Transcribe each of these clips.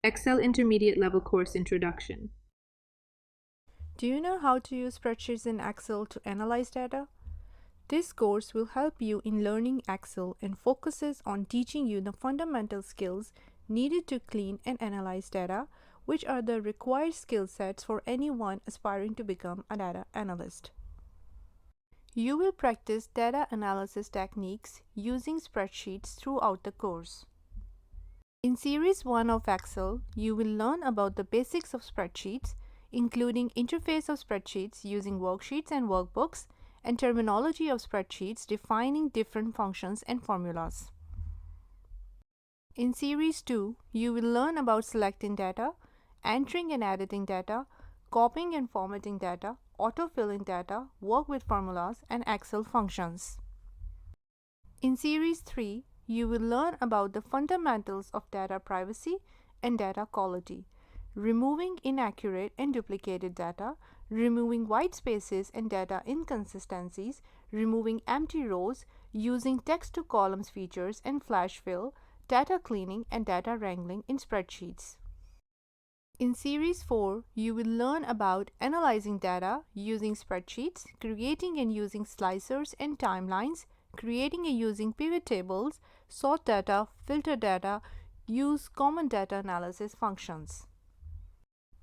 Excel Intermediate Level Course Introduction. Do you know how to use spreadsheets in Excel to analyze data? This course will help you in learning Excel and focuses on teaching you the fundamental skills needed to clean and analyze data, which are the required skill sets for anyone aspiring to become a data analyst. You will practice data analysis techniques using spreadsheets throughout the course. In Series 1 of Excel, you will learn about the basics of spreadsheets, including interface of spreadsheets using worksheets and workbooks, and terminology of spreadsheets defining different functions and formulas. In Series 2, you will learn about selecting data, entering and editing data, copying and formatting data, autofilling data, work with formulas, and Excel functions. In Series 3, you will learn about the fundamentals of data privacy and data quality, removing inaccurate and duplicated data, removing white spaces and data inconsistencies, removing empty rows, using text-to-columns features and flash fill, data cleaning and data wrangling in spreadsheets. In Series 4, you will learn about analyzing data using spreadsheets, creating and using slicers and timelines, creating and using pivot tables, sort data, filter data, use common data analysis functions.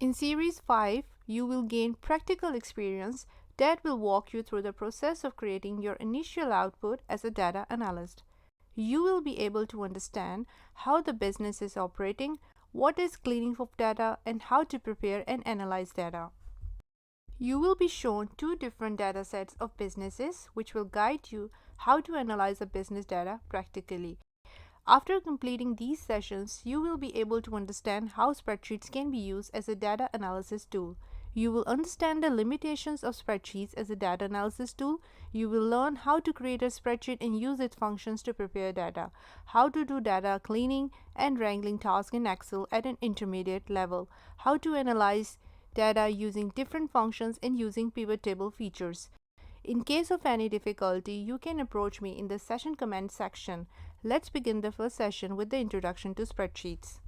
In Series 5, you will gain practical experience that will walk you through the process of creating your initial output as a data analyst. You will be able to understand how the business is operating, what is cleaning of data, and how to prepare and analyze data. You will be shown two different data sets of businesses which will guide you how to analyze the business data practically. After completing these sessions, you will be able to understand how spreadsheets can be used as a data analysis tool. You will understand the limitations of spreadsheets as a data analysis tool. You will learn how to create a spreadsheet and use its functions to prepare data, how to do data cleaning and wrangling tasks in Excel at an intermediate level, how to analyze data using different functions and using pivot table features. In case of any difficulty, you can approach me in the session comment section. Let's begin the first session with the introduction to spreadsheets.